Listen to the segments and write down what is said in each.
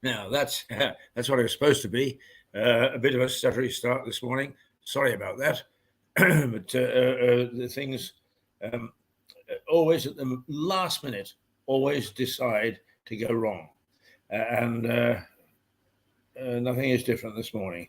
Now that's that's what it was supposed to be. A bit of a stuttery start this morning. Sorry about that, but the things um, always at the last minute always decide to go wrong, and nothing is different this morning.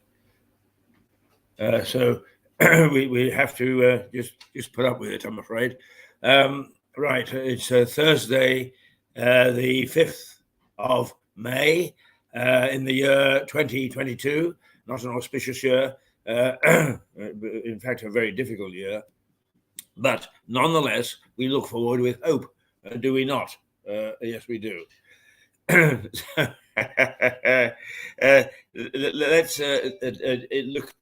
So we have to just put up with it, I'm afraid. Right, it's Thursday, the 5th of May, in the year 2022. Not an auspicious year, in fact, a very difficult year. But nonetheless, we look forward with hope, do we not? Yes, we do. Let's look.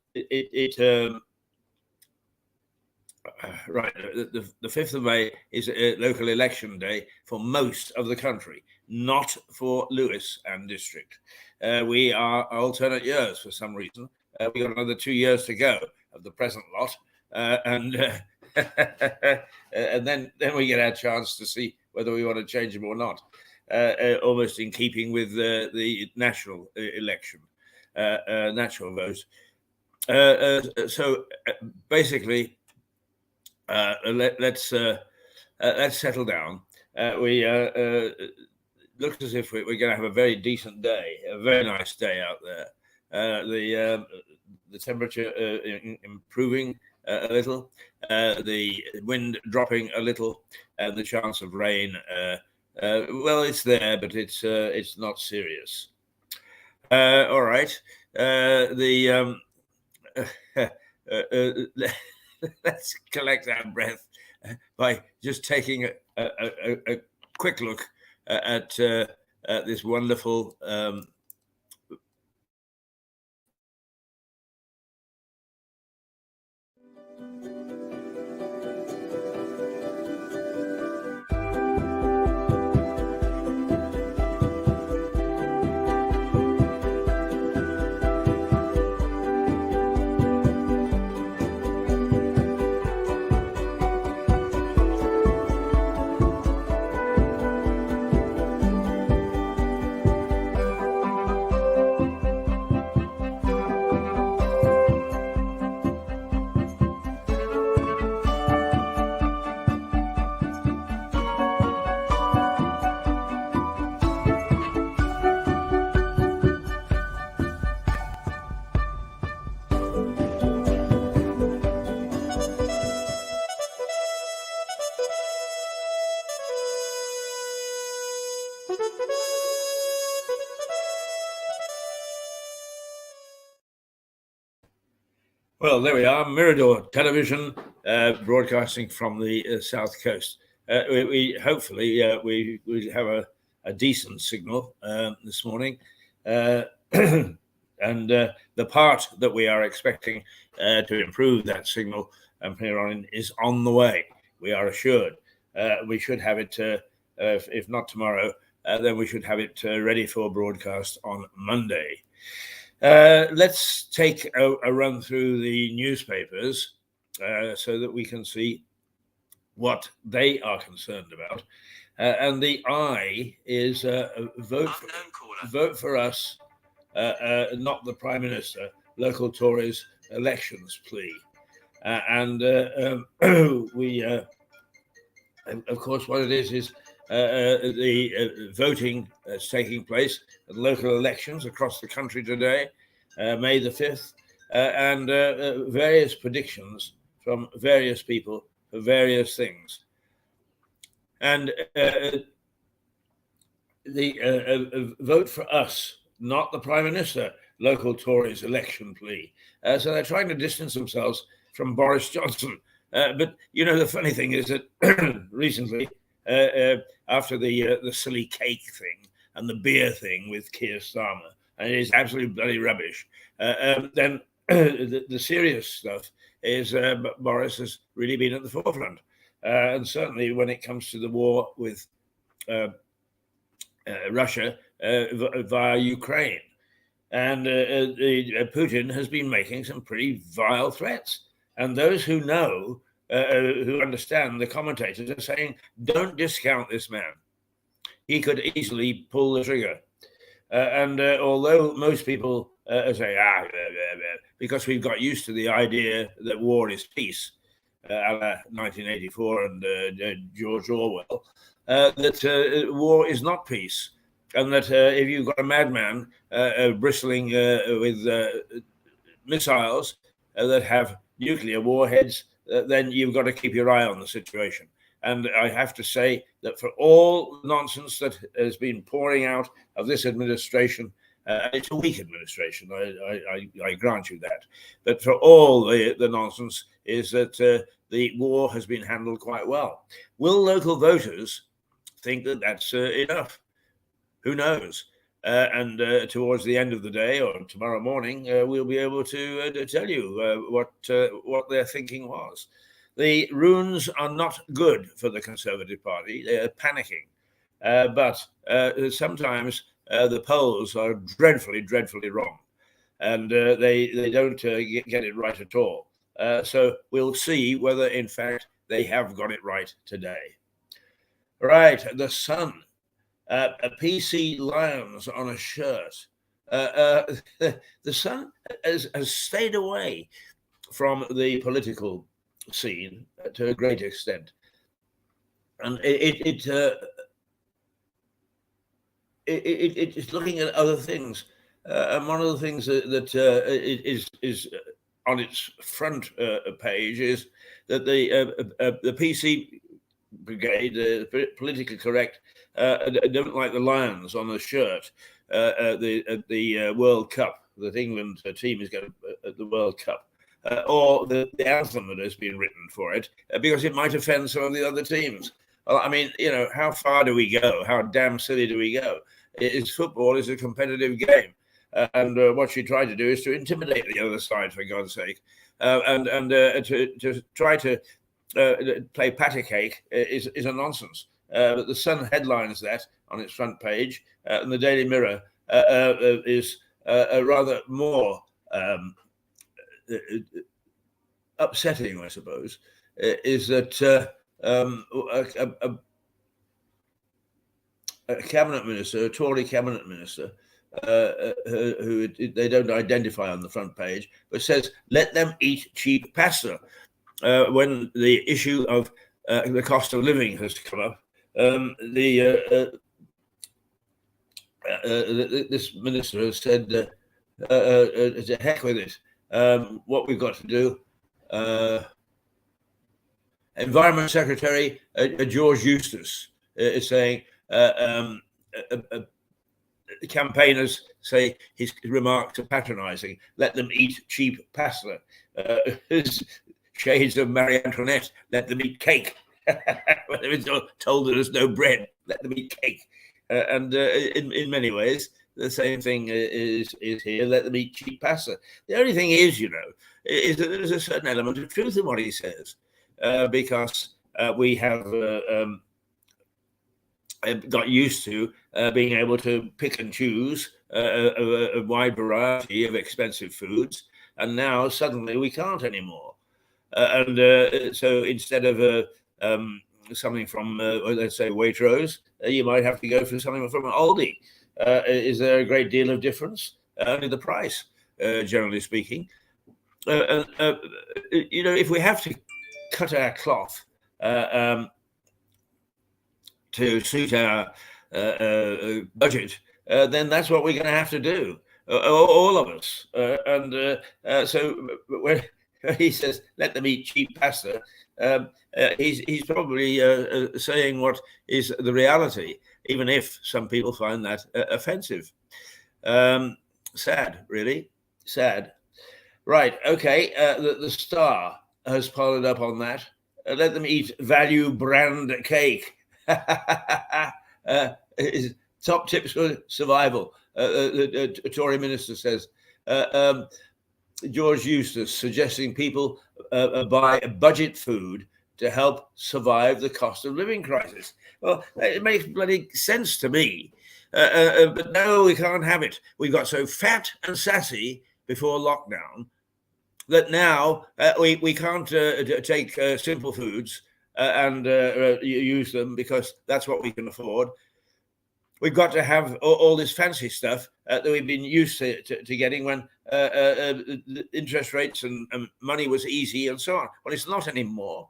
Right, the 5th of May is a local election day for most of the country, not for Lewis and District. We are alternate years for some reason. We got another 2 years to go of the present lot, and and then we get our chance to see whether we want to change them or not. Almost in keeping with the national election, national vote. So basically, let's settle down. We looks as if we're going to have a very decent day, a very nice day out there. The temperature improving a little, the wind dropping a little, and the chance of rain. Well, it's there, but it's not serious. All right. Let's collect our breath by just taking a quick look at this wonderful Well, there we are, Mirador Television, broadcasting from the South Coast. We hopefully we have a decent signal this morning, and the part that we are expecting to improve that signal from here on is on the way. We are assured we should have it, if not tomorrow, then we should have it ready for broadcast on Monday. Let's take a run through the newspapers so that we can see what they are concerned about. And the I is vote for us, not the Prime Minister, local Tories elections plea. We, of course, what it is the voting that's taking place at local elections across the country today, May the 5th, and various predictions from various people for various things. And the vote for us, not the Prime Minister, local Tories election plea. So they're trying to distance themselves from Boris Johnson. But, you know, the funny thing is that recently, after the silly cake thing and the beer thing with Keir Starmer, and it is absolutely bloody rubbish, then the serious stuff is Boris has really been at the forefront. And certainly when it comes to the war with Russia via Ukraine. And Putin has been making some pretty vile threats. And those who know, who understand, the commentators are saying, don't discount this man. He could easily pull the trigger. And although most people say, because we've got used to the idea that war is peace, a la 1984 and George Orwell, that war is not peace. And that if you've got a madman bristling with missiles that have nuclear warheads, then you've got to keep your eye on the situation. And I have to say that for all the nonsense that has been pouring out of this administration, it's a weak administration, I grant you that. But for all the nonsense is that the war has been handled quite well. Will local voters think that that's enough? Who knows? And towards the end of the day or tomorrow morning, we'll be able to tell you what their thinking was. The runes are not good for the Conservative Party. They are panicking. But sometimes the polls are dreadfully, dreadfully wrong. And they don't get it right at all. So we'll see whether, in fact, they have got it right today. Right, the Sun. A PC Lions on a shirt. The Sun has stayed away from the political scene to a great extent, and it's looking at other things. And one of the things that is on its front page is that the PC brigade, politically correct, don't like the lions on the shirt. The World Cup that England team is going at the World Cup, or the anthem that has been written for it, because it might offend some of the other teams. Well, I mean, how far do we go? How damn silly do we go? Football is a competitive game, and what she tried to do is to intimidate the other side, for God's sake, and to try to play patty cake is a nonsense. But the Sun headlines that on its front page, and the Daily Mirror is rather more upsetting, I suppose, is that a cabinet minister, a Tory cabinet minister, who they don't identify on the front page, but says, let them eat cheap pasta. When the issue of the cost of living has come up, this minister has said, to heck with it. What we've got to do. Environment Secretary George Eustice is saying campaigners say his remarks are patronising. Let them eat cheap pasta. Shades of Marie Antoinette, let them eat cake. When they've been told that there's no bread, let them eat cake. And in many ways, the same thing is here. Let them eat cheap pasta. The only thing is, is that there's a certain element of truth in what he says, because we have got used to being able to pick and choose a wide variety of expensive foods, and now suddenly we can't anymore. So instead of something from, let's say, Waitrose, you might have to go for something from Aldi. Is there a great deal of difference? Only the price, generally speaking. If we have to cut our cloth to suit our budget, then that's what we're going to have to do, all of us. So when he says, let them eat cheap pasta, he's probably saying what is the reality, even if some people find that offensive. Sad, really. Sad. Right, okay, the Star has followed up on that. Let them eat value brand cake. Top tips for survival. The Tory minister says, George Eustice suggesting people buy budget food to help survive the cost of living crisis. Well, it makes bloody sense to me. But no, we can't have it. We got so fat and sassy before lockdown that now we can't take simple foods and use them because that's what we can afford. we've got to have all this fancy stuff that we've been used to getting when interest rates and money was easy and so on. Well, it's not anymore.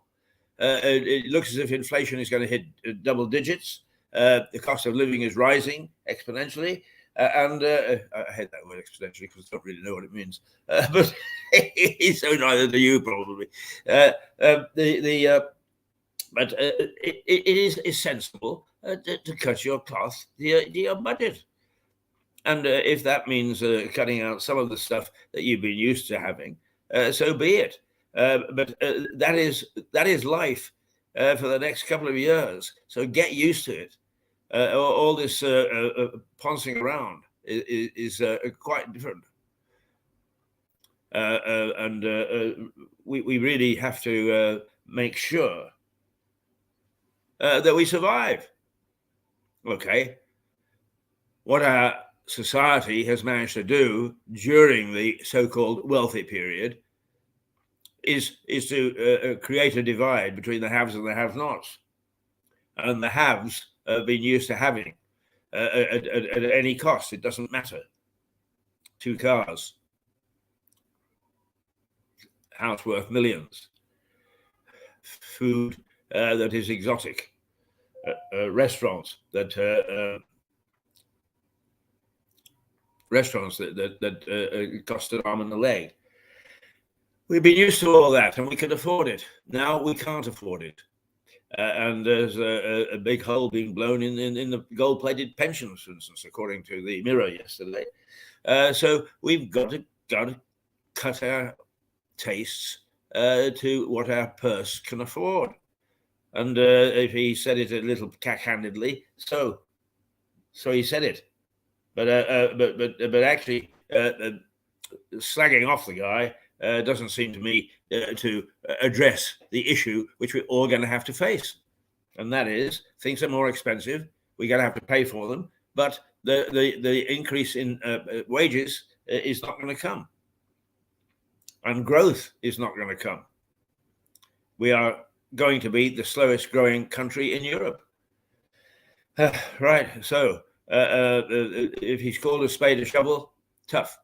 It looks as if inflation is going to hit double digits. The cost of living is rising exponentially. And I hate that word exponentially because I don't really know what it means. But so neither do you probably. But it is sensible to cut your cloth to your budget. And if that means cutting out some of the stuff that you've been used to having, so be it. But that is life for the next couple of years. So get used to it. All this pouncing around is quite different. And we really have to make sure that we survive. Okay. What our society has managed to do during the so-called wealthy period is to create a divide between the haves and the have-nots. And the haves have been used to having at any cost. It doesn't matter. 2 cars, house worth millions, food that is exotic, restaurants that cost an arm and a leg. We've been used to all that and we could afford it. Now we can't afford it. And there's a big hole being blown in the gold-plated pensions, for instance, according to the Mirror yesterday. So we've got to cut our tastes to what our purse can afford. And if he said it a little cack-handedly, so he said it. But actually, slagging off the guy doesn't seem to me to address the issue which we're all going to have to face, and that is things are more expensive. We're going to have to pay for them, but the increase in wages is not going to come, and growth is not going to come. We are going to be the slowest growing country in Europe. Right. So if he's called a spade a shovel, tough.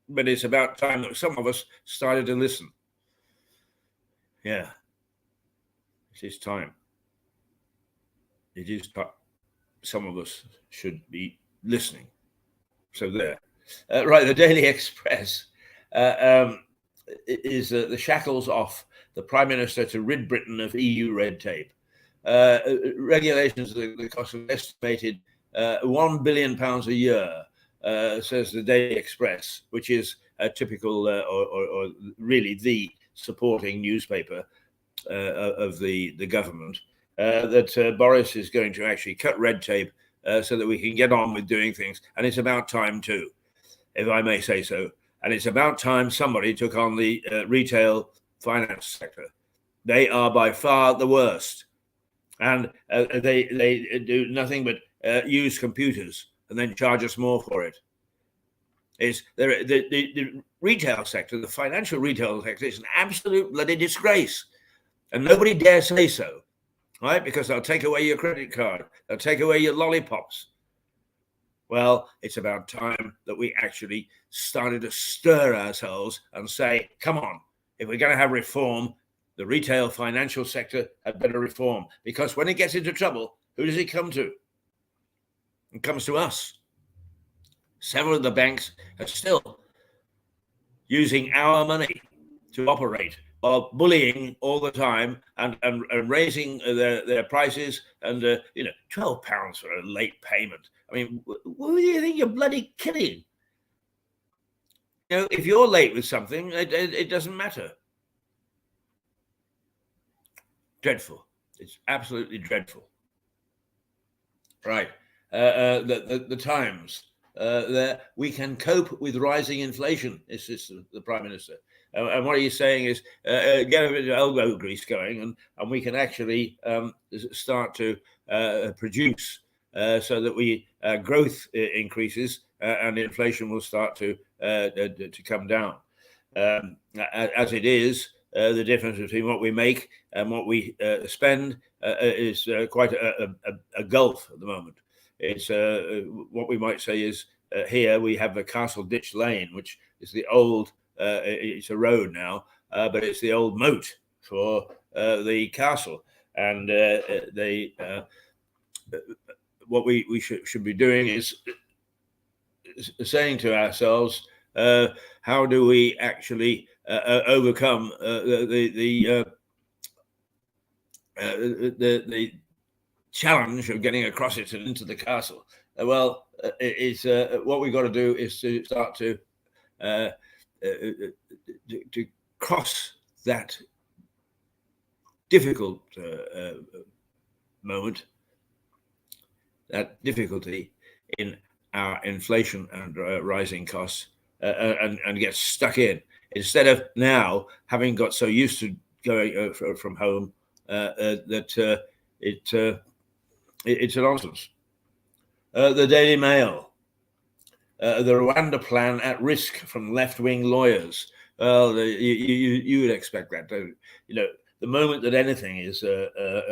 But it's about time that some of us started to listen. Yeah. It is time. It is time. Some of us should be listening. So there. Right. The Daily Express is the shackles off the Prime Minister to rid Britain of EU red tape. Regulations that cost an estimated £1 billion a year. Says the Daily Express, which is a typical or really the supporting newspaper of the government, that Boris is going to actually cut red tape so that we can get on with doing things. And it's about time too, if I may say so. And it's about time somebody took on the retail finance sector. They are by far the worst. And they do nothing but use computers and then charge us more for it. Is the retail sector, the financial retail sector, is an absolute bloody disgrace, and nobody dare say so, right? Because they'll take away your credit card, they'll take away your lollipops. Well, it's about time that we actually started to stir ourselves and say, come on, if we're going to have reform, the retail financial sector had better reform, because when it gets into trouble, who does it come to? It comes to us. Several of the banks are still using our money to operate, while bullying all the time and raising their prices and £12 for a late payment. I mean, what do you think you're bloody kidding? If you're late with something, it doesn't matter. Dreadful. It's absolutely dreadful. Right. The Times. That we can cope with rising inflation, is the Prime Minister. And what he's saying is get a bit of elbow grease going, and we can actually start to produce so that we growth increases and inflation will start to come down. As it is, the difference between what we make and what we spend is quite a gulf at the moment. It's what we might say is here we have the Castle Ditch Lane, which is the old. It's a road now, but it's the old moat for the castle, and what we should be doing is saying to ourselves, how do we actually overcome the challenge of getting across it and into the castle? Well, it's what we've got to do is to start to cross that difficult moment, that difficulty in our inflation and rising costs, and get stuck in, instead of now having got so used to going from home that it's a nonsense. The Daily Mail, the Rwanda plan at risk from left-wing lawyers. Well, you would expect that, don't you? The moment that anything is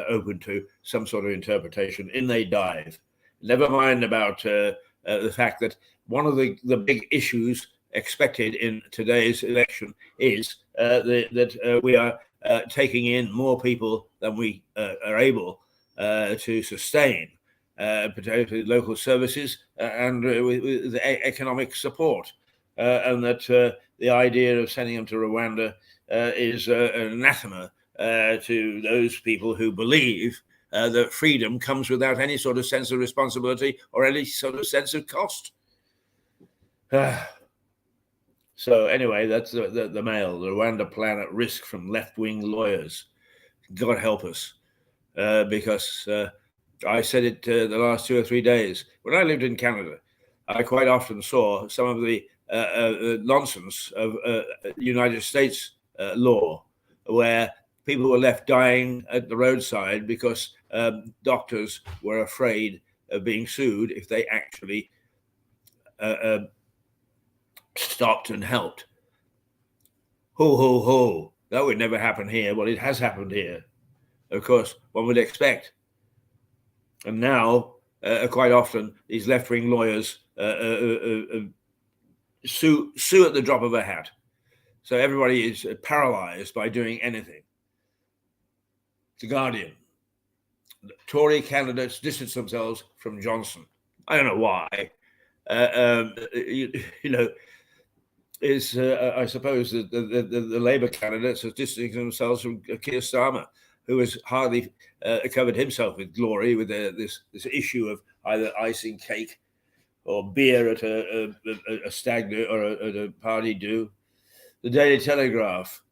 open to some sort of interpretation, in they dive. Never mind about the fact that one of the big issues expected in today's election is that we are taking in more people than we are able to sustain, particularly local services and with economic support, and that the idea of sending them to Rwanda is an anathema to those people who believe that freedom comes without any sort of sense of responsibility or any sort of sense of cost. So anyway, that's the Mail, the Rwanda plan at risk from left-wing lawyers. God help us, because I said it the last 2 or 3 days. When I lived in Canada, I quite often saw some of the nonsense of United States law, where people were left dying at the roadside because doctors were afraid of being sued if they actually stopped and helped. Ho, ho, ho. That would never happen here. Well, it has happened here. Of course, one would expect. And now, quite often, these left-wing lawyers sue at the drop of a hat. So everybody is paralyzed by doing anything. The Guardian. The Tory candidates distance themselves from Johnson. I don't know why. I suppose that the Labour candidates are distancing themselves from Keir Starmer, who has hardly covered himself with glory with this issue of either icing cake or beer at a stag do or at a party do. The Daily Telegraph.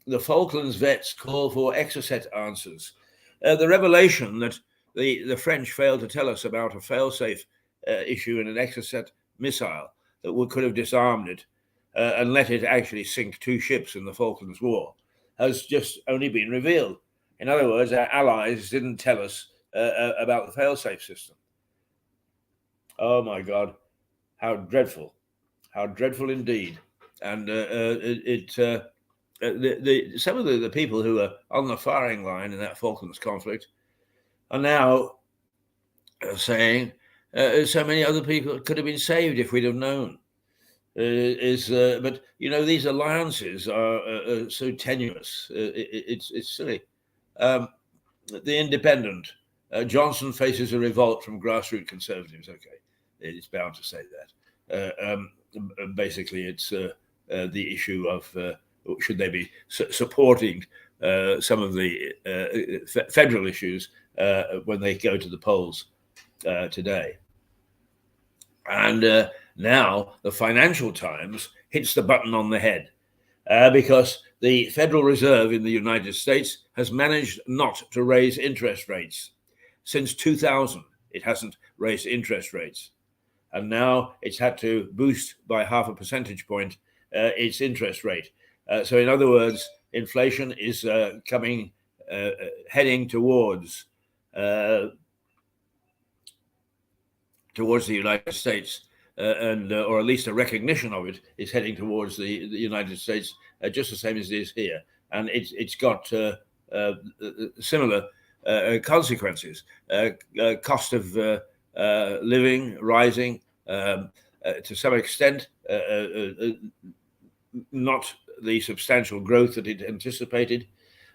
The Falklands vets call for Exocet answers. The revelation that the French failed to tell us about a fail-safe issue in an Exocet missile that could have disarmed it and let it actually sink 2 ships in the Falklands War has just only been revealed. In other words, our allies didn't tell us about the fail-safe system. Oh my God, how dreadful indeed. And some of the people who are on the firing line in that Falklands conflict are now saying so many other people could have been saved if we'd have known. But these alliances are so tenuous. It's silly. The Independent. Johnson faces a revolt from grassroots conservatives. Okay, it's bound to say that. Basically, it's the issue of should they be supporting some of the federal issues when they go to the polls today. And now the Financial Times hits the button on the head because the Federal Reserve in the United States has managed not to raise interest rates. Since 2000, it hasn't raised interest rates. And now it's had to boost by 0.5 percentage point its interest rate. So in other words, inflation is heading towards the United States, or at least a recognition of it is heading towards the United States, just the same as it is here. And it's got similar consequences. Cost of living, rising, to some extent, not the substantial growth that it anticipated.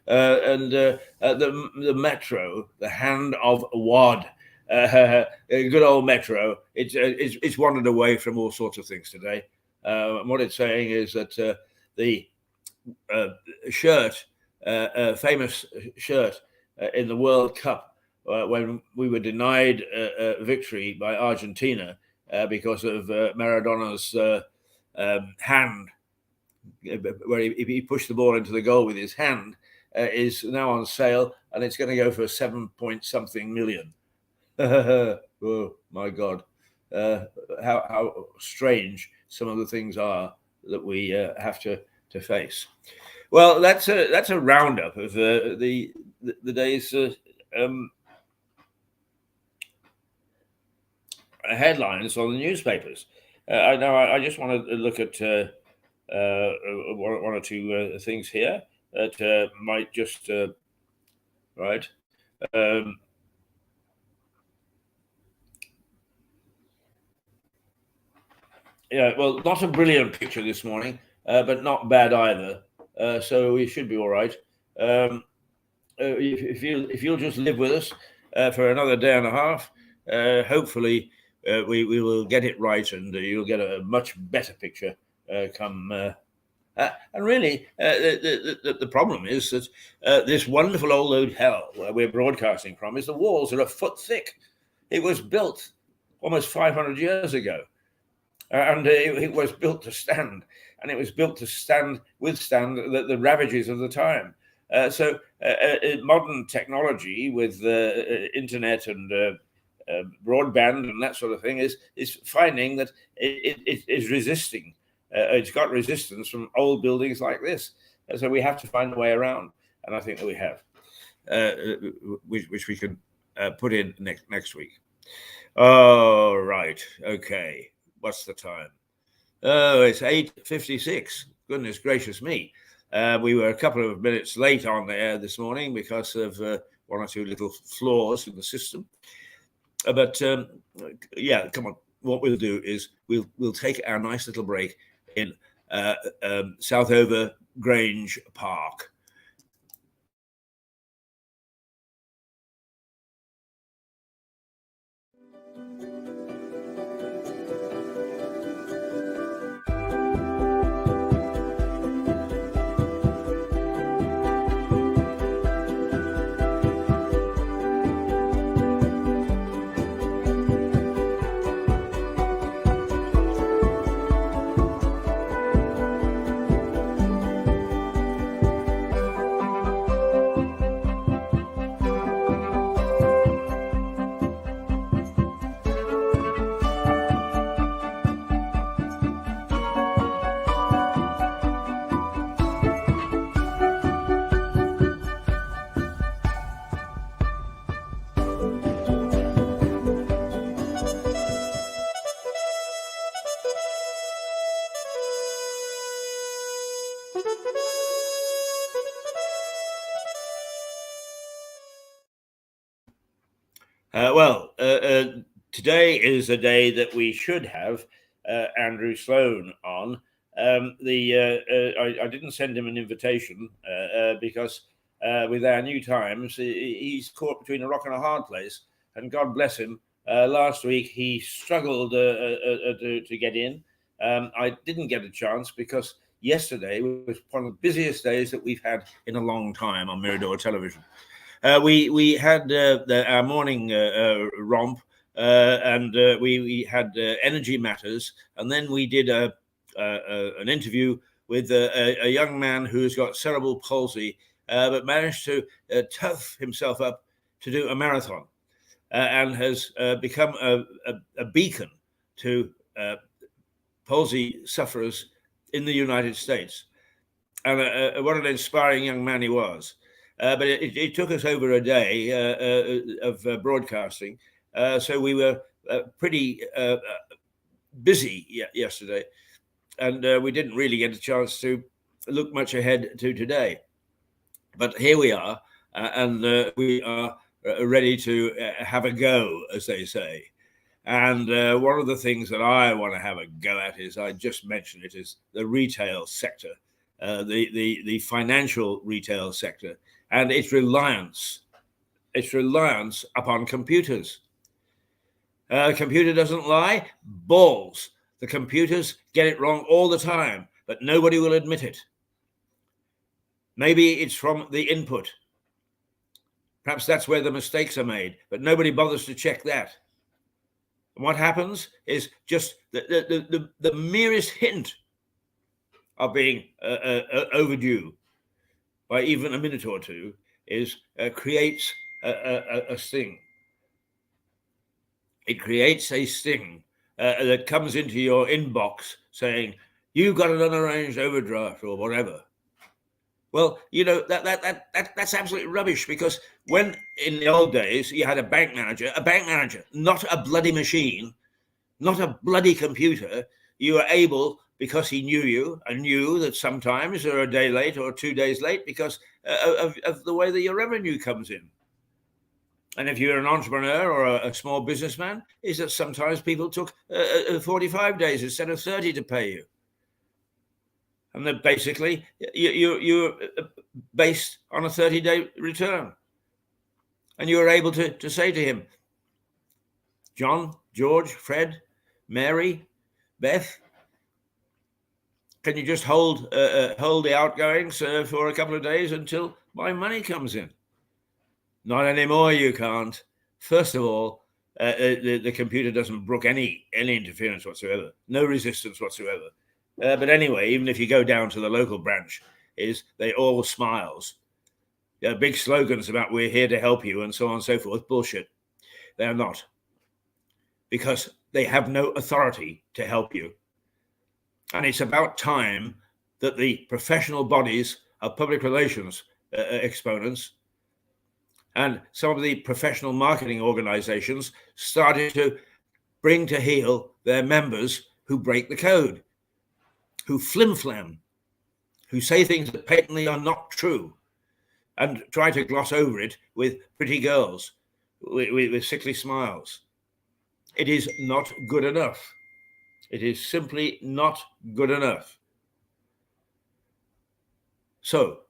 And the metro, the hand of Wad, good old metro, it's wandered away from all sorts of things today. And what it's saying is that the famous shirt in the World Cup, when we were denied victory by Argentina because of Maradona's hand, where he pushed the ball into the goal with his hand, is now on sale, and it's going to go for 7-point-something million. Oh my God! How strange some of the things are that we have to face. Well, that's a roundup of the day's headlines on the newspapers. I just want to look at one or two things here that might just right. Yeah, well, not a brilliant picture this morning, but not bad either. So we should be all right. If you'll just live with us for another day and a half, hopefully we will get it right, and you'll get a much better picture come. And really, the problem is that this wonderful old hotel where we're broadcasting from is the walls are a foot thick. It was built almost 500 years ago. And it was built to stand, and it was built to withstand the ravages of the time. So modern technology with internet and broadband and that sort of thing is finding that it is resisting. It's got resistance from old buildings like this. And so we have to find a way around, and I think that we have, which we can put in next week. Oh, right. Okay. What's the time? Oh, it's 8:56. Goodness gracious me. We were a couple of minutes late on the air this morning because of one or two little flaws in the system. But yeah, come on. What we'll do is we'll take our nice little break in Southover Grange Park. Today is a day that we should have Andrew Sloan on. I didn't send him an invitation because with our new times, he's caught between a rock and a hard place. And God bless him. Last week he struggled to get in. I didn't get a chance because yesterday was one of the busiest days that we've had in a long time on Mirador Television. We had our morning romp, and we had Energy Matters, and then we did an interview with a young man who's got cerebral palsy, but managed to tough himself up to do a marathon, and has become a beacon to palsy sufferers in the United States. And what an inspiring young man he was. But it took us over a day of broadcasting. So we were pretty busy yesterday. And we didn't really get a chance to look much ahead to today. But here we are, and we are ready to have a go, as they say. And one of the things that I want to have a go at is, I just mentioned it, is the retail sector, the financial retail sector, and its reliance upon computers. Computer doesn't lie, balls. The computers get it wrong all the time, but nobody will admit it. Maybe it's from the input. Perhaps that's where the mistakes are made, but nobody bothers to check that. And what happens is just the merest hint of being overdue by even a minute or two creates a sting. It creates a sting that comes into your inbox saying, "You got an unarranged overdraft," or whatever. Well, that's absolutely rubbish, because when in the old days you had a bank manager, not a bloody machine, not a bloody computer, you were able, because he knew you and knew that sometimes you're a day late or 2 days late because of the way that your revenue comes in. And if you're an entrepreneur or a small businessman, is that sometimes people took 45 days instead of 30 to pay you. And then basically you're based on a 30-day return. And you were able to say to him, "John, George, Fred, Mary, Beth, can you just hold the outgoings for a couple of days until my money comes in?" Not anymore, you can't. First of all, the computer doesn't brook any interference whatsoever, no resistance whatsoever. But anyway, even if you go down to the local branch, they all smiles. Big slogans about "we're here to help you" and so on and so forth. Bullshit. They are not. Because they have no authority to help you. And it's about time that the professional bodies of public relations exponents and some of the professional marketing organizations started to bring to heel their members who break the code, who flim-flam, who say things that patently are not true, and try to gloss over it with pretty girls, with sickly smiles. It is not good enough. It is simply not good enough. So,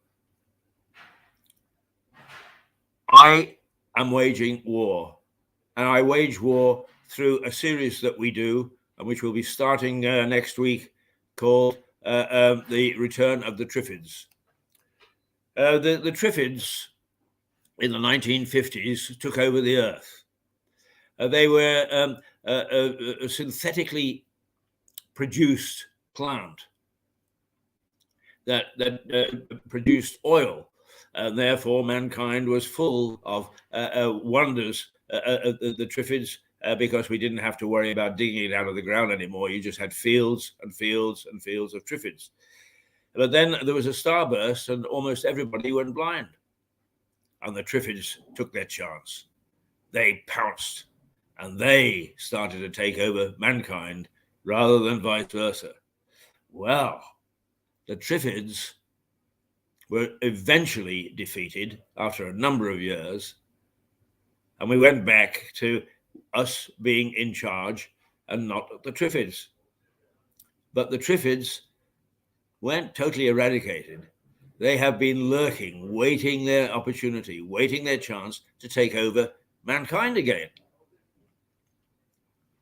I am waging war, and I wage war through a series that we do, and which will be starting next week, called The Return of the Triffids. The Triffids in the 1950s took over the earth. They were a synthetically produced plant that produced oil, and therefore mankind was full of wonders, the Triffids, because we didn't have to worry about digging it out of the ground anymore. You just had fields and fields and fields of Triffids. But then there was a starburst and almost everybody went blind. And the Triffids took their chance. They pounced and they started to take over mankind rather than vice versa. Well, the Triffids were eventually defeated after a number of years. And we went back to us being in charge and not the Triffids. But the Triffids weren't totally eradicated. They have been lurking, waiting their opportunity, waiting their chance to take over mankind again.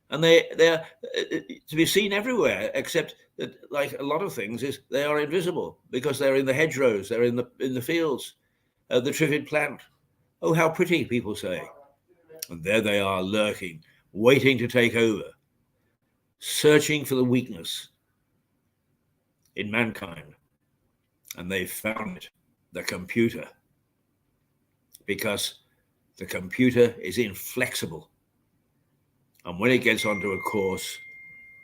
And they're to be seen everywhere, except that, like a lot of things, is they are invisible because they're in the hedgerows, they're in the fields. The Triffid plant. Oh, how pretty, people say. And there they are, lurking, waiting to take over, searching for the weakness in mankind. And they found it, the computer, because the computer is inflexible. And when it gets onto a course,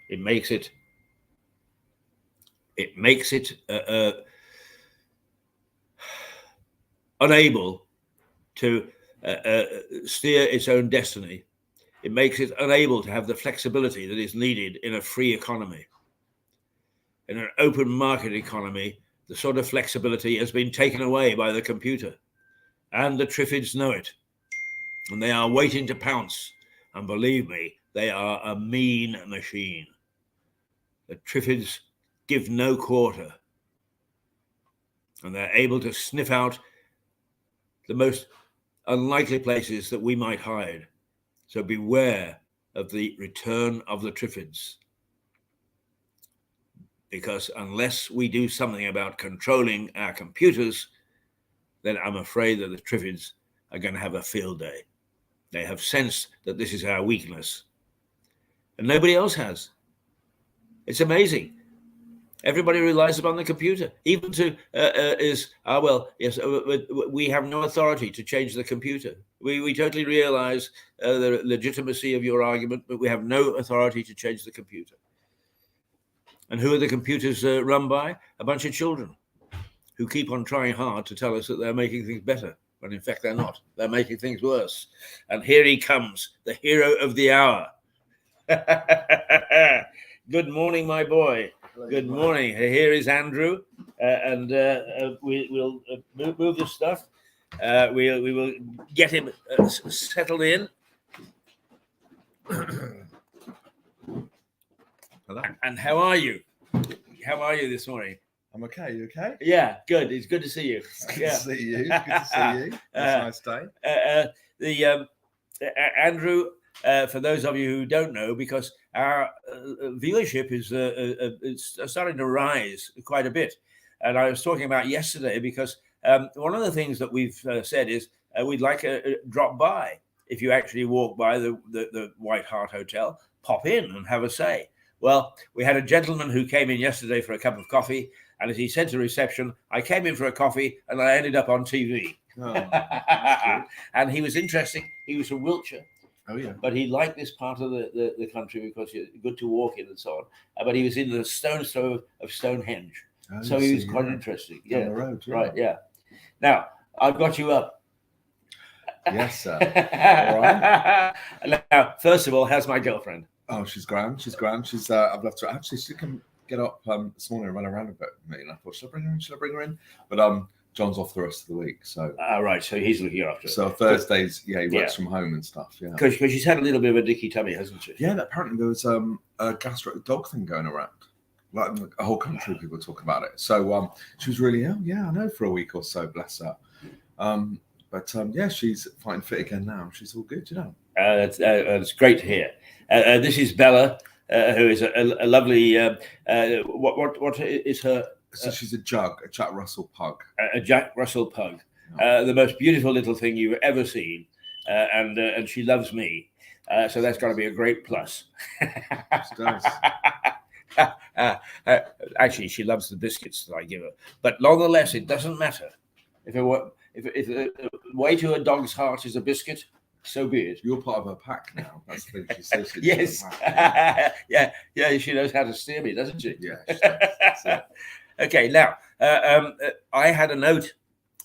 it makes it unable to steer its own destiny. It makes it unable to have the flexibility that is needed in a free economy. In an open market economy, the sort of flexibility has been taken away by the computer. And the Triffids know it. And they are waiting to pounce. And believe me, they are a mean machine. The Triffids give no quarter, and they're able to sniff out the most unlikely places that we might hide. So beware of the return of the Triffids, because unless we do something about controlling our computers, then I'm afraid that the Triffids are going to have a field day. They have sensed that this is our weakness, and nobody else has. It's amazing. Everybody relies upon the computer, even to we have no authority to change the computer. We totally realize the legitimacy of your argument, but we have no authority to change the computer. And who are the computers run by? A bunch of children who keep on trying hard to tell us that they're making things better, when in fact they're not. They're making things worse. And here he comes, the hero of the hour. Good morning, my boy. Good morning. Here is Andrew, and we'll move this stuff. We will get him settled in. Hello. And how are you? How are you this morning? I'm okay. You okay? Yeah, good. It's good to see you. Good to see you. Good to see you. It's a nice day. Andrew, for those of you who don't know, because our viewership is starting to rise quite a bit, and I was talking about yesterday because one of the things that we've said is we'd like a drop by. If you actually walk by the White Hart Hotel, pop in and have a say. Well, we had a gentleman who came in yesterday for a cup of coffee, and as he said to reception, I came in for a coffee and I ended up on TV. Oh, and he was interesting. He was from Wiltshire. oh yeah. But he liked this part of the country because it's good to walk in and so on. But he was in the stone's throw of Stonehenge. Oh, So he was quite interesting. Down Yeah, the road, yeah. right, yeah. Now, I've got you up. Yes, sir. All right. Now, first of all, how's my girlfriend? Oh, she's grand. She's grand. She's I've left her. Actually, she can get up this morning and run around a bit with me. And I thought, should I bring her in? Should I bring her in? But John's off the rest of the week, so. Right, so he's looking after her. So Thursdays, yeah, he works from home and stuff. Yeah. Because she's had a little bit of a dicky tummy, hasn't she? Yeah, apparently there was a gastric dog thing going around. Like a whole country of people talking about it. So she was really ill. Yeah, I know, for a week or so, bless her. But yeah, she's fighting fit again now. She's all good, you know. That's great to hear. This is Bella, who is a lovely. What is her? So she's a Jack Russell pug. A Jack Russell pug, the most beautiful little thing you've ever seen, and she loves me. So that's got to be a great plus. She does. Actually, she loves the biscuits that I give her, but nonetheless, it doesn't matter. If the way to a dog's heart is a biscuit, so be it. You're part of her pack now. That's the thing. She says she's Yes. Yeah. She knows how to steer me, doesn't she? Yeah. She does. Okay. Now, I had a note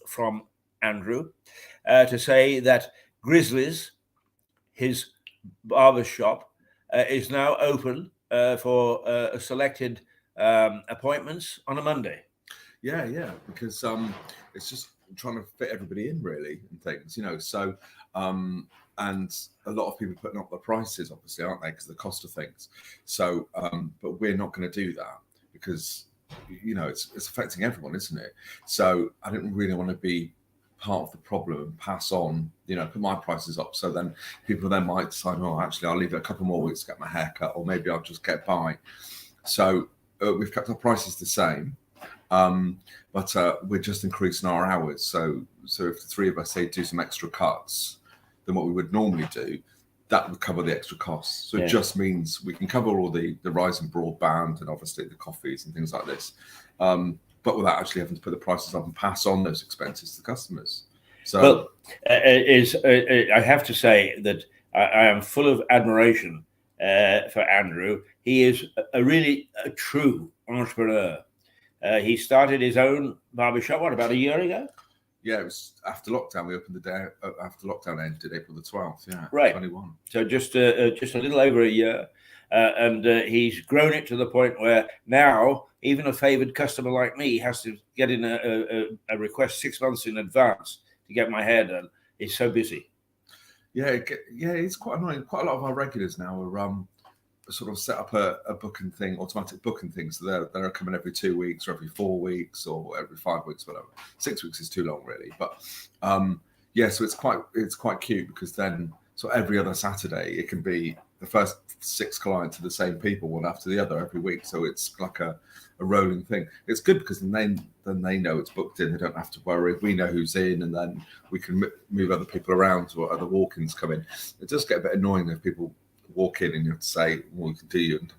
from Andrew to say that Grizzlies, his barber shop, is now open for selected appointments on a Monday. Yeah, because it's just trying to fit everybody in, really, and things, you know. So, and a lot of people putting up the prices, obviously, aren't they? Because the cost of things. So, but we're not going to do that because, you know, it's affecting everyone, isn't it? So, I didn't really want to be part of the problem and pass on, you know, put my prices up. So then people then might decide, oh, actually, I'll leave it a couple more weeks to get my hair cut, or maybe I'll just get by. So we've kept our prices the same. But we're just increasing our hours. So if the three of us say do some extra cuts than what we would normally do, that would cover the extra costs. So It just means we can cover all the rise in broadband and obviously the coffees and things like this, but without actually having to put the prices up and pass on those expenses to customers. So, well, I have to say that I am full of admiration for Andrew. He is a true entrepreneur. He started his own barbershop, about a year ago? Yeah, it was after lockdown. We opened the day after lockdown ended, April the 12th. Yeah, right. 21. So just a little over a year. And he's grown it to the point where now even a favoured customer like me has to get in a request 6 months in advance to get my hair done. He's so busy. Yeah, it's quite annoying. Quite a lot of our regulars now are sort of set up a booking thing, automatic booking things. So they're coming every 2 weeks or every 4 weeks or every 5 weeks, whatever. 6 weeks is too long, really. But yeah, so it's quite cute because then so every other Saturday it can be the first 6 clients are the same people one after the other every week. So it's like a rolling thing. It's good because then they know it's booked in. They don't have to worry. We know who's in, and then we can move other people around or other walk-ins come in. It does get a bit annoying if people walk in and you have to say, well, we can do you in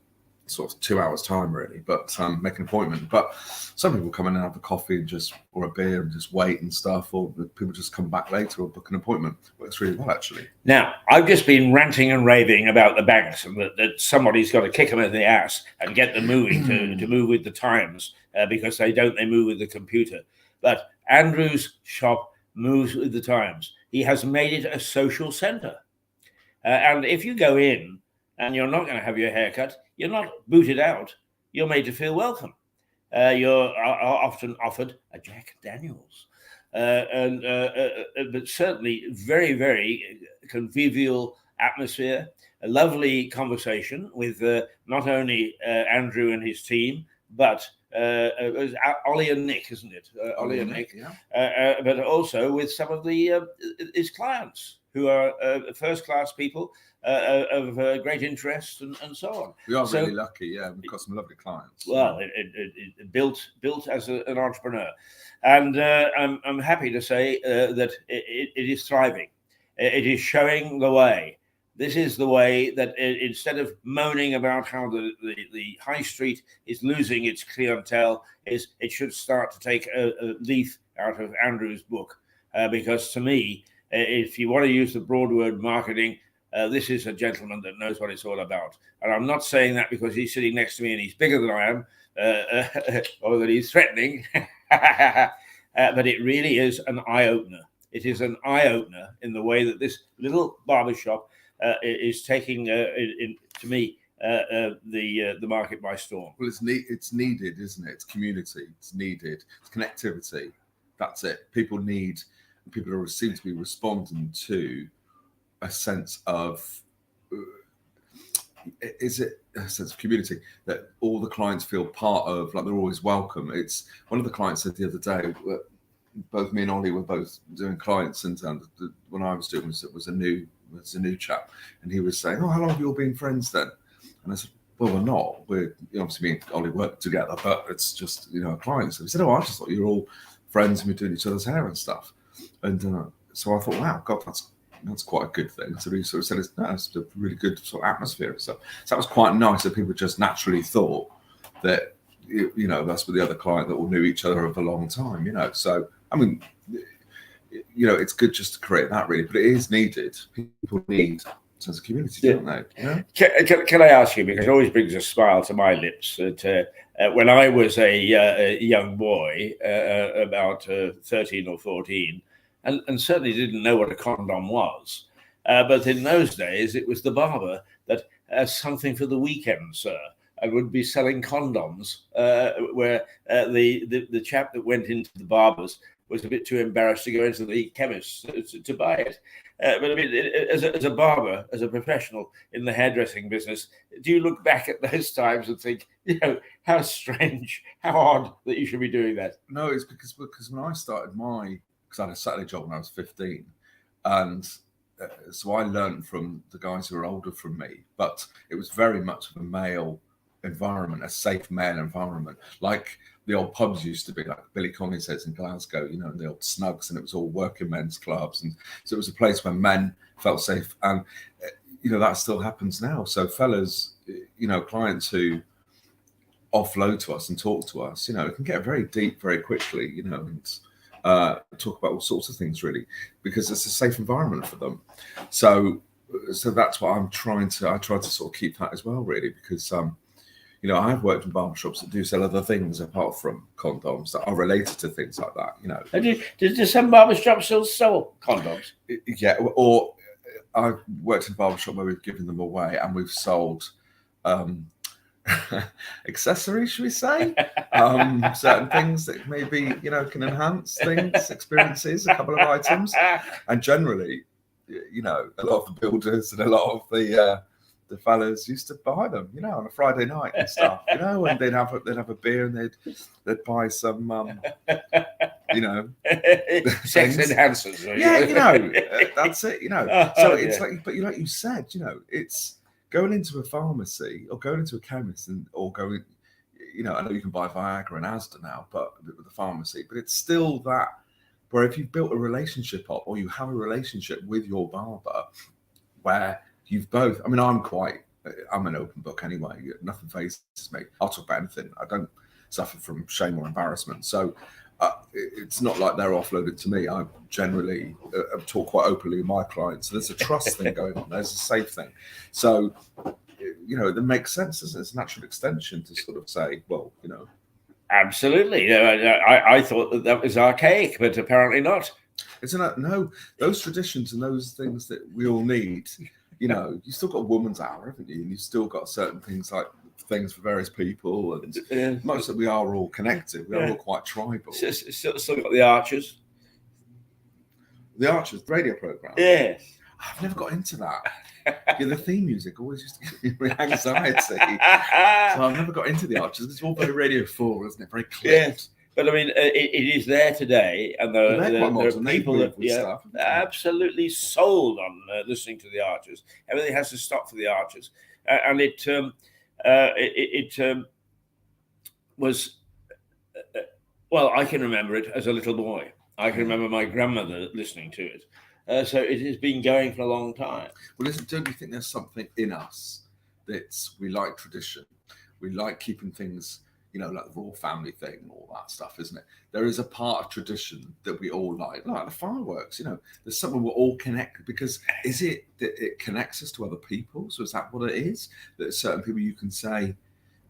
sort of 2 hours time, really, but make an appointment. But some people come in and have a coffee and or a beer and just wait and stuff, or people just come back later or book an appointment. Works really well, actually. Now, I've just been ranting and raving about the banks and that somebody's got to kick them in the ass and get them moving to move with the times because they move with the computer. But Andrew's shop moves with the times. He has made it a social centre. And if you go in and you're not going to have your hair cut, you're not booted out. You're made to feel welcome. You're often offered a Jack Daniels. But certainly very, very convivial atmosphere, a lovely conversation with not only Andrew and his team, but it was Ollie and Nick, isn't it? Ollie and Nick, yeah. But also with some of his clients who are first-class people of great interest and so on. We are really lucky, yeah. We've got some lovely clients. Well, it built as an entrepreneur. And I'm happy to say that it is thriving. It is showing the way. This is the way that instead of moaning about how the high street is losing its clientele, it should start to take a leaf out of Andrew's book. Because to me, if you want to use the broad word marketing, this is a gentleman that knows what it's all about. And I'm not saying that because he's sitting next to me and he's bigger than I am, or that he's threatening. But it really is an eye-opener. It is an eye-opener in the way that this little barbershop is taking, to me, the market by storm. Well, it's needed, isn't it? It's community. It's needed. It's connectivity. That's it. People seem to be responding to a sense of is it a sense of community that all the clients feel part of, like they're always welcome. It's one of the clients said the other day, both me and Ollie were both doing clients, and when I was doing it was a new chap, and he was saying, "Oh, how long have you all been friends then?" And I said, "Well, we're not. We're obviously me and Ollie work together, but it's just a client." So he said, "Oh, I just thought you were all friends and we're doing each other's hair and stuff." And so I thought, wow, God, that's quite a good thing. So he sort of said, it's a really good sort of atmosphere and stuff. So that was quite nice that people just naturally thought that, that's with the other client that all knew each other over a long time, So, I mean, it's good just to create that really, but it is needed. People need a sense of community, don't they? Yeah? Can I ask you, because it always brings a smile to my lips, that when I was a young boy, about 13 or 14, and certainly didn't know what a condom was. But in those days, it was the barber that something for the weekend, sir, and would be selling condoms, where the chap that went into the barber's was a bit too embarrassed to go into the chemist to buy it. But I mean, as a barber, as a professional in the hairdressing business, do you look back at those times and think, how strange, how odd that you should be doing that? No, it's because when I started because I had a Saturday job when I was 15, and so I learned from the guys who were older from me, but it was very much of a male environment, a safe male environment, like the old pubs used to be, like Billy Connolly says in Glasgow, the old snugs, and it was all working men's clubs, and so it was a place where men felt safe, and that still happens now. So fellas, clients who offload to us and talk to us, it can get very deep very quickly, and talk about all sorts of things really, because it's a safe environment for them. So that's what I try to sort of keep that as well, really, because I've worked in barbershops that do sell other things apart from condoms that are related to things like that. Do some barbershops still sell condoms? Yeah, or I've worked in a barbershop where we've given them away and we've sold accessories, should we say? Certain things that maybe can enhance things, experiences, a couple of items, and generally you know, a lot of the builders and a lot of the fellas used to buy them, you know, on a Friday night and stuff, you know, and they'd have a beer and they'd buy some, you know, sex things. enhancers. Yeah, you know, that's it, you know. Oh, So it's yeah. like, but like you said, you know, it's going into a pharmacy or going into a chemist or going, you know, I know you can buy Viagra and Asda now, but with the pharmacy, but it's still that where if you've built a relationship up or you have a relationship with your barber where you've both, I mean, I'm an open book anyway. Nothing phases me. I'll talk about anything. I don't suffer from shame or embarrassment. So it's not like they're offloaded to me. I generally talk quite openly with my clients. So there's a trust thing going on. There's a safe thing. So, you know, that makes sense. It's a natural extension to sort of say, well, you know. Absolutely. I thought that was archaic, but apparently not. Isn't that no? Those traditions and those things that we all need. You know, you still got a woman's hour, haven't you? And you've still got certain things like things for various people, and most of we are all connected. We are all quite tribal. Still got the Archers. The Archers radio program. Yes. I've never got into that. Yeah, the theme music always used to give me anxiety. So I've never got into the Archers. It's all very Radio 4, isn't it? Very clear. Yes. But I mean, it is there today, and there are people that absolutely sold on listening to the Archers. Everything has to stop for the Archers, and it was well. I can remember it as a little boy. I can remember my grandmother listening to it. So it has been going for a long time. Well, don't you think there's something in us we like tradition, we like keeping things, you know, like the royal family thing and all that stuff, isn't it? There is a part of tradition that we all like the fireworks, you know, there's something we're all connected, because is it that it connects us to other people? So is that what it is? That certain people you can say,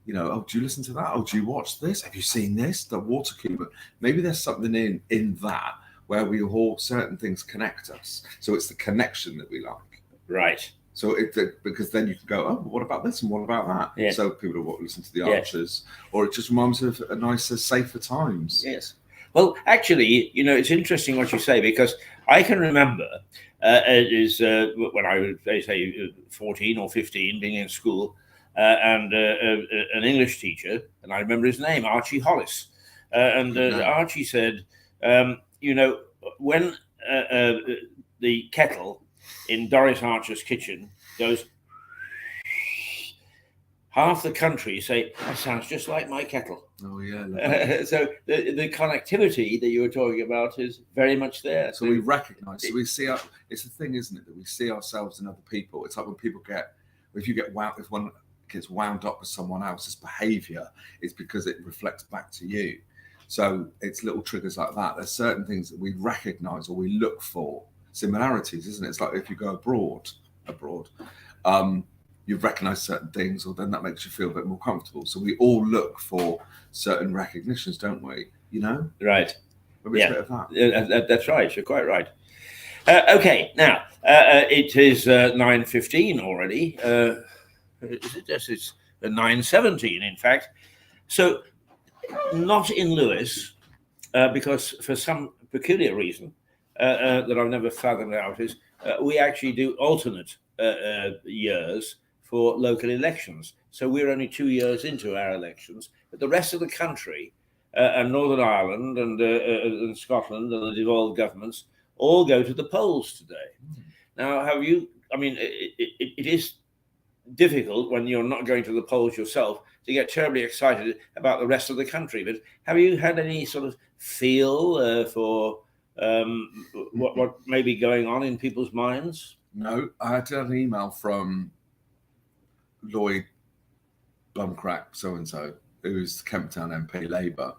you know, oh, do you listen to that? Oh, do you watch this? Have you seen this? The water cooler. Maybe there's something in that where we all, certain things connect us. So it's the connection that we like. Right. So because then you can go, oh, what about this and what about that? Yes. So people will listen to the Archers, or it just reminds me of a nicer, safer times. Yes. Well, actually, you know, it's interesting what you say, because I can remember when I was, say, 14 or 15, being in school, and an English teacher, and I remember his name, Archie Hollis, and Archie said, you know, when the kettle in Doris Archer's kitchen goes, half the country say, that sounds just like my kettle. Oh, yeah. So the connectivity that you were talking about is very much there. So we recognize, so we see, it's the thing, isn't it, that we see ourselves in other people. It's like when people if one gets wound up with someone else's behavior, it's because it reflects back to you. So it's little triggers like that. There's certain things that we recognize or we look for similarities, isn't it? It's like if you go abroad, you recognize certain things, or then that makes you feel a bit more comfortable. So we all look for certain recognitions, don't we? You know? Right. Maybe it's a bit of that. That's right. You're quite right. Okay, now it is 9:15 already. Is it? Yes, it's 9:17, in fact. So not in Lewes, because for some peculiar reason that I've never fathomed out, is we actually do alternate years for local elections. So we're only 2 years into our elections, but the rest of the country and Northern Ireland and Scotland and the devolved governments all go to the polls today. Now, it is difficult when you're not going to the polls yourself to get terribly excited about the rest of the country. But have you had any sort of feel for what may be going on in people's minds? No, I had an email from Lloyd Blumcrack, so-and-so, who's the Kemp Town MP Labour,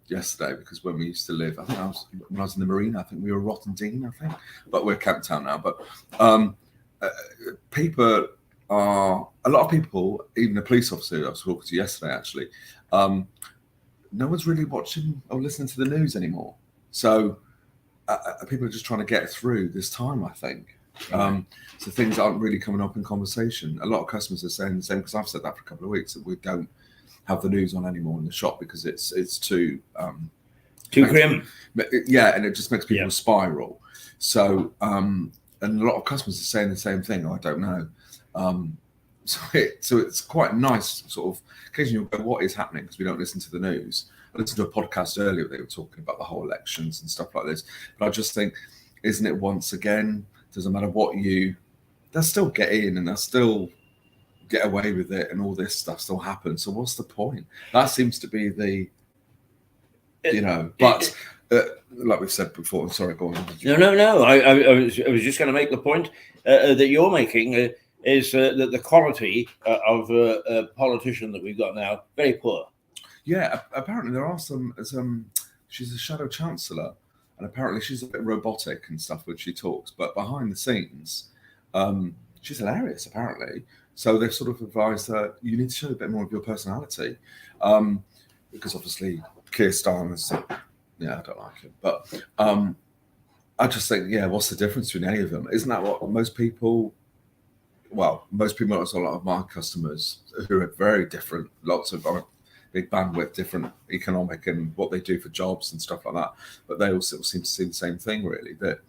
yesterday, because when we used to live, when I was in the Marine, I think we were Rottingdean, but we're Kemp Town now. But a lot of people, even a police officer I was talking to yesterday, actually, no one's really watching or listening to the news anymore. So people are just trying to get through this time, I think. So things aren't really coming up in conversation. A lot of customers are saying the same, because I've said that for a couple of weeks, that we don't have the news on anymore in the shop because it's too grim. Yeah, and it just makes people spiral. So and a lot of customers are saying the same thing. I don't know. So it's quite nice, sort of. Occasionally, you'll go, "What is happening?" Because we don't listen to the news. I listened to a podcast earlier. They were talking about the whole elections and stuff like this. But I just think, isn't it once again? Doesn't matter what they'll still get in and they'll still get away with it, and all this stuff still happens. So what's the point? That seems to be the, But like we've said before, I'm sorry, go on. No. I was just going to make the point that you're making. Is that the quality of a politician that we've got now very poor? Yeah, apparently there are some. She's a shadow chancellor, and apparently she's a bit robotic and stuff when she talks. But behind the scenes, she's hilarious. Apparently, so they've sort of advised her you need to show a bit more of your personality, because obviously Keir Starmer is. Yeah, I don't like him, but I just think, what's the difference between any of them? Isn't that what most people? Well, most people, also a lot of my customers who are very different, lots of big bandwidth, different economic and what they do for jobs and stuff like that. But they all sort of seem to see the same thing, really, that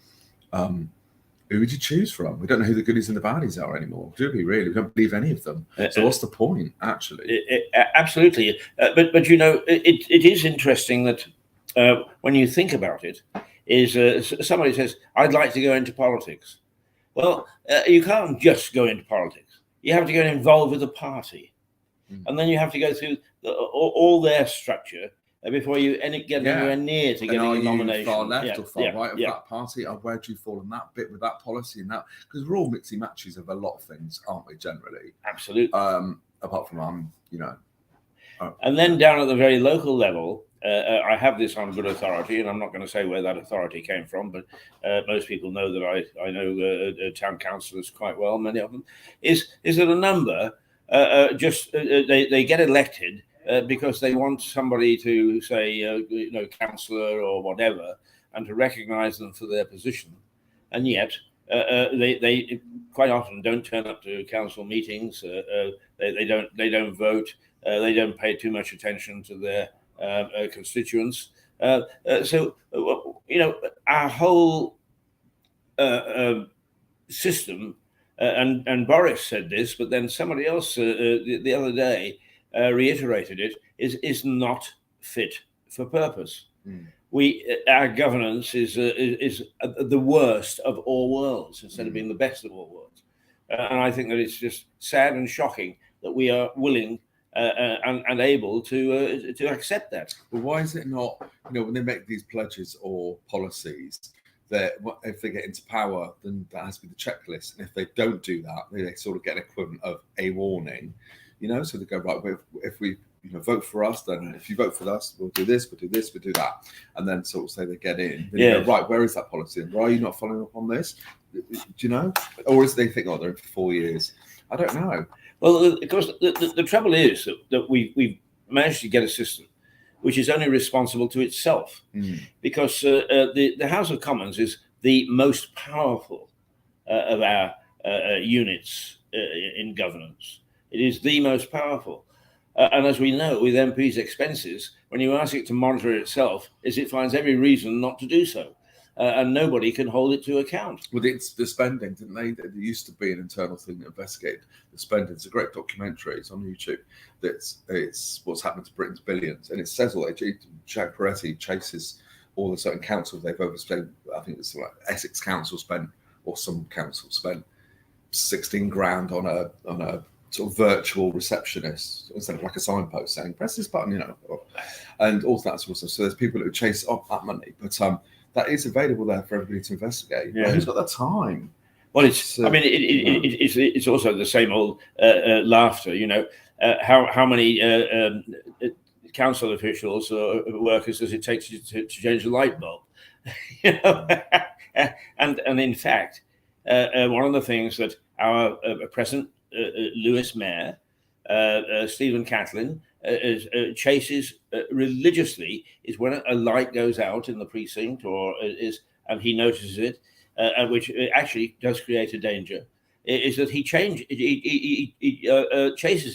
who would you choose from? We don't know who the goodies and the baddies are anymore, do we, really? We don't believe any of them. So what's the point, actually? Absolutely. But it is interesting that when you think about it, is somebody says, I'd like to go into politics. Well, you can't just go into politics. You have to get involved with the party. And then you have to go through all their structure before you get anywhere near to getting a nomination. Far left or far right of that party? Where do you fall on that bit with that policy and that? Because we're all mixy matches of a lot of things, aren't we, generally? Absolutely. Apart from, and then down at the very local level, I have this on good authority, and I'm not going to say where that authority came from, but most people know that I know town councillors quite well, many of them, is that a number they get elected because they want somebody to say, councillor or whatever, and to recognise them for their position, and yet they quite often don't turn up to council meetings. They don't vote. They don't pay too much attention to their constituents. So our whole system, and Boris said this, but then somebody else the other day reiterated it, is not fit for purpose. Our governance is the worst of all worlds instead of being the best of all worlds, and I think that it's just sad and shocking that we are willing and able to accept that. But why is it not? When they make these pledges or policies, that if they get into power, then that has to be the checklist, and if they don't do that, they sort of get an equivalent of a warning. So they go, right, if we vote for us, then if you vote for us, we'll do this, we'll do this, we'll do that, and then sort of say they get in. Then you go, right, where is that policy, and why are you not following up on this? Do you know? Or is they think, they're in for 4 years? I don't know. Well, of course, the trouble is that we've managed to get a system which is only responsible to itself, because the House of Commons is the most powerful of our units in governance. It is the most powerful. And as we know, with MPs' expenses, when you ask it to monitor itself, it finds every reason not to do so. And nobody can hold it to account. Well, it's the spending, didn't they? There used to be an internal thing that investigated the spending. It's a great documentary. It's on YouTube. It's what's happened to Britain's billions, and it says all that. Jack Peretti chases all the certain councils they've overspent. I think it's like Essex Council spent, or some council spent, 16 grand on a sort of virtual receptionist instead of like a signpost saying press this button, and all that sort of stuff. So there's people who chase up that money, but that is available there for everybody to investigate. Yeah. Who's got that time? Well, it's also the same old laughter. How many council officials or workers does it take to change a light bulb? And in fact, one of the things that our present Lewis Mayor, Stephen Catlin, chases religiously is when a light goes out in the precinct and he notices it, which actually does create a danger, is that he chases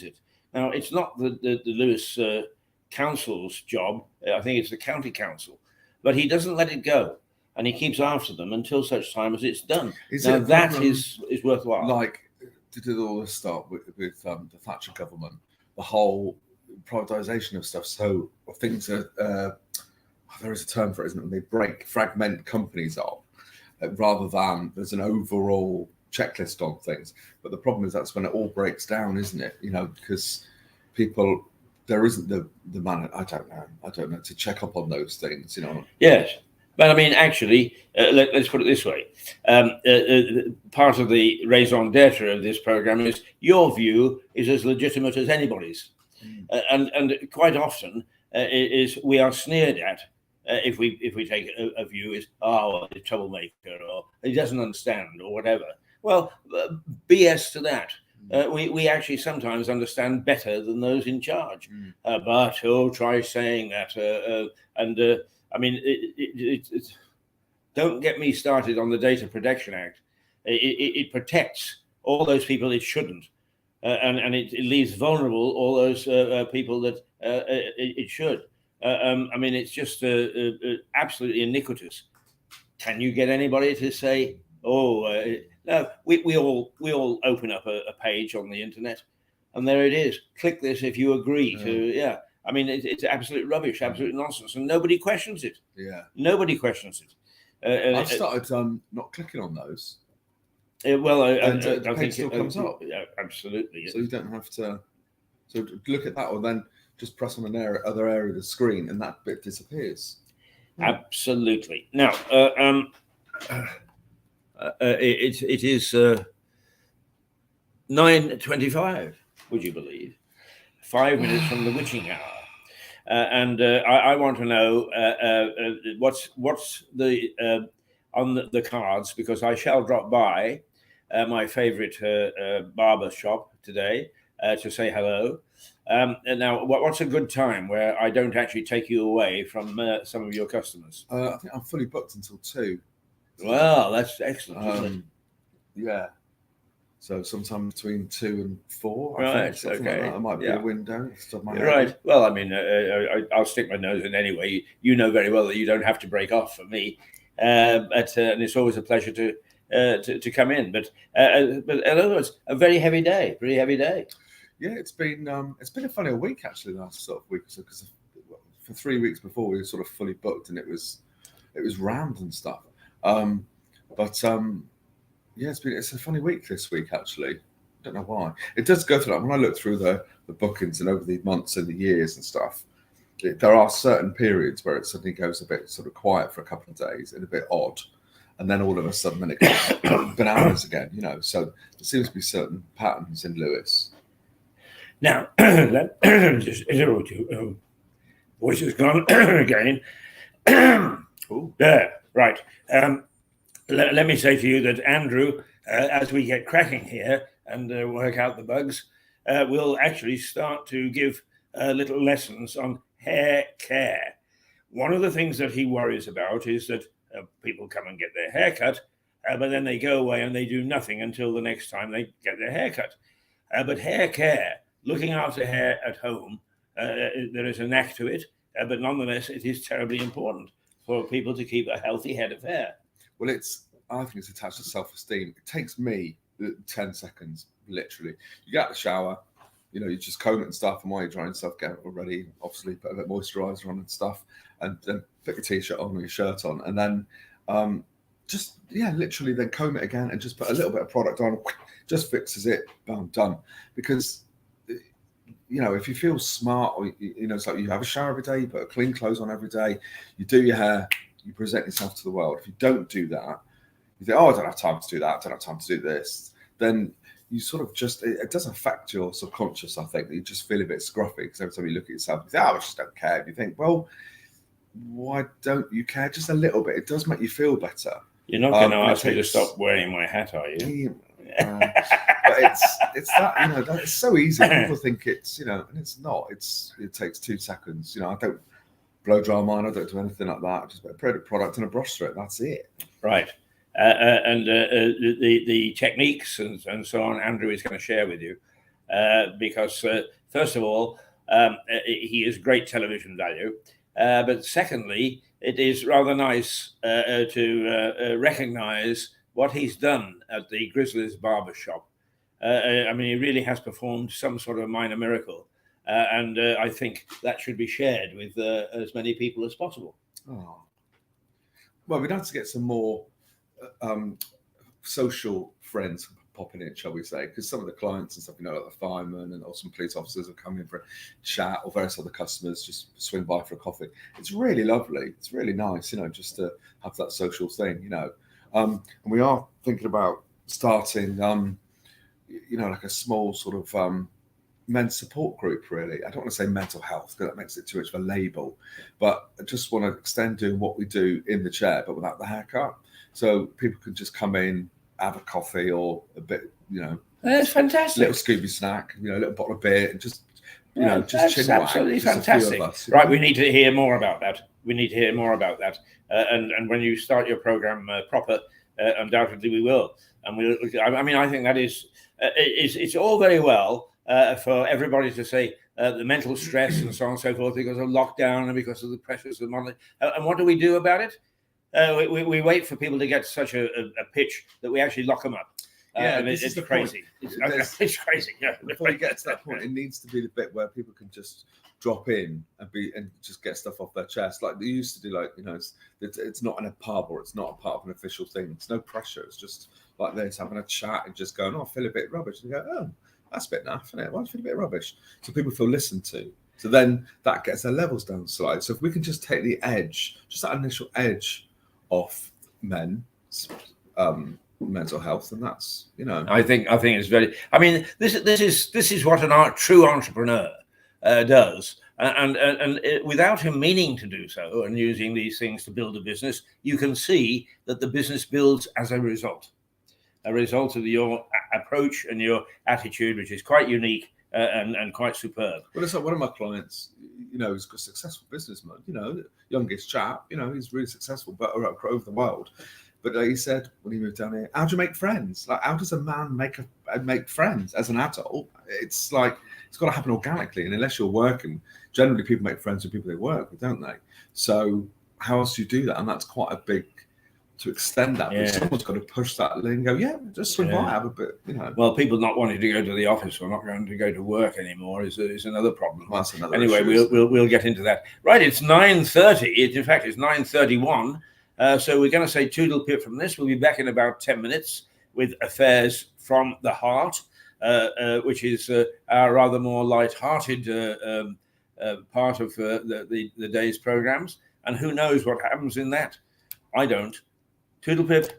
it. Now, it's not the Lewis Council's job. I think it's the county council, but he doesn't let it go. and he keeps after them until such time as it's done. Is Now it a that problem, is worthwhile. like did all this start with the Thatcher government, the whole privatisation of stuff? So things are there is a term for it, isn't it? They fragment companies up rather than there's an overall checklist on things. But the problem is that's when it all breaks down, isn't it? You know, because people, there isn't the man. I don't know to check up on those things. You know. Yes. But I mean, actually, let's put it this way. Part of the raison d'etre of this program is your view is as legitimate as anybody's. And quite often we are sneered at if we take a view is, oh, a troublemaker, or he doesn't understand, or whatever. Well, BS to that. We actually sometimes understand better than those in charge. But try saying that. I mean, don't get me started on the Data Protection Act. It protects all those people it shouldn't, and it leaves vulnerable all those people that it should. I mean, it's just absolutely iniquitous. Can you get anybody to say, "Oh, no"? We all open up a page on the internet, and there it is. Click this if you agree to. Yeah. I mean, it's absolute rubbish, absolute nonsense, and nobody questions it. Yeah. Nobody questions it. I've started not clicking on those. Well, I the think page still comes up. Yeah, absolutely. So you don't have to. So look at that, or then just press on other area of the screen, and that bit disappears. Absolutely. Now, it is 9:25. Would you believe? 5 minutes from the witching hour. And I want to know what's the on the cards, because I shall drop by my favourite barber shop today to say hello. And now, what's a good time where I don't actually take you away from some of your customers? I think I'm fully booked until 2. Well, that's excellent, isn't it? Yeah. So sometime between 2 and 4. Right. Something okay. like that. It might be a window. Right. Well, I mean, I'll stick my nose in anyway. You know very well that you don't have to break off for me, and it's always a pleasure to come in. But in other words, a very heavy day. Pretty heavy day. Yeah, it's been a funny week actually. The last sort of week or so, because for 3 weeks before we were sort of fully booked, and it was rammed and stuff. Yeah, it's a funny week this week actually. Don't know why. It does go through that. When I look through the bookings and over the months and the years and stuff, there are certain periods where it suddenly goes a bit sort of quiet for a couple of days and a bit odd, and then all of a sudden it goes bananas again. You know, so there seems to be certain patterns in Lewis. Now, voice has gone again. There, right. Let me say to you that Andrew, as we get cracking here and work out the bugs, will actually start to give little lessons on hair care. One of the things that he worries about is that people come and get their hair cut, but then they go away and they do nothing until the next time they get their hair cut. But hair care, looking after hair at home, there is a knack to it, but nonetheless, it is terribly important for people to keep a healthy head of hair. Well, I think it's attached to self-esteem. It takes me 10 seconds, literally. You get out of the shower, you know, you just comb it and stuff, and while you're drying yourself, get it ready, obviously put a bit of moisturizer on and stuff, and then put your t-shirt on or your shirt on, and then literally then comb it again and just put a little bit of product on, just fixes it, boom, done. Because, you know, if you feel smart, or, you know, it's like you have a shower every day, you put clean clothes on every day, you do your hair, you present yourself to the world. If you don't do that, you think, oh, I don't have time to do that, I don't have time to do this, then you sort of just, it does affect your subconscious, I think, that you just feel a bit scruffy, because every time you look at yourself, you think, oh, I just don't care. If you think, well, why don't you care just a little bit? It does make you feel better. You're not going to ask me to stop wearing my hat, are you? But it's that, you know, it's so easy. People think it's, you know, and it's not. It takes 2 seconds. You know, I don't blow dry mine. I don't do anything like that. I just put a product and a brush through it. That's it. Right. And the techniques and so on, Andrew is going to share with you, because first of all, he is great television value, but secondly, it is rather nice to recognise what he's done at the Grizzlies barber shop. I mean, he really has performed some sort of minor miracle. And I think that should be shared with as many people as possible. Oh. Well, we'd have to get some more social friends popping in, shall we say, because some of the clients and stuff, you know, like the firemen and some police officers have come in for a chat, or various other customers just swing by for a coffee. It's really lovely. It's really nice, you know, just to have that social thing, you know. And we are thinking about starting, you know, like a small sort of men's support group, really. I don't want to say mental health because that makes it too much of a label, but I just want to extend doing what we do in the chair, but without the haircut. So people can just come in, have a coffee or a bit, you know. That's fantastic. Little Scooby snack, you know, a little bottle of beer, and just, you know, just chin wag. Absolutely Just fantastic. a few of us, Right, we need to hear more about that. We need to hear more about that. And when you start your program proper, undoubtedly we will. And we, I mean, I think that is, it's all very well for everybody to say the mental stress and so on and so forth because of lockdown and because of the pressures of money. And what do we do about it? We wait for people to get to such a pitch that we actually lock them up. Yeah, and it's crazy. It's crazy. Yeah. Before you get to that point, it needs to be the bit where people can just drop in and just get stuff off their chest, like they used to do. Like, you know, it's not in a pub or it's not a part of an official thing. It's no pressure. It's just like this, having a chat and just going, "Oh, I feel a bit rubbish," and you go, "Oh, that's a bit naff, isn't it? Why do you feel a bit rubbish?" So people feel listened to. So then that gets their levels down slightly. So if we can just take the edge, just that initial edge off men's mental health, and that's, you know, I think it's very. I mean, this is what an true entrepreneur does, and without him meaning to do so and using these things to build a business, you can see that the business builds as a result of your approach and your attitude, which is quite unique and quite superb. Well, it's like one of my clients, you know, he's a successful businessman, you know, youngest chap, you know, he's really successful, but over the world. But he said when he moved down here, how do you make friends? Like, how does a man make friends as an adult? It's like, it's got to happen organically. And unless you're working, generally people make friends with people they work with, don't they? So how else do you do that? And that's quite a big, to extend that. Yeah. Someone's got to push that and go, yeah, just swing by, have a bit, you know. Well, people not wanting to go to the office or not going to go to work anymore is another problem. Well, that's another anyway, issue, we'll get into that. Right, it's 9:30. In fact, it's 9:31. So we're going to say toodle pip from this. We'll be back in about 10 minutes with Affairs from the Heart, which is our rather more light-hearted part of the day's programs. And who knows what happens in that? I don't. Toodle pip.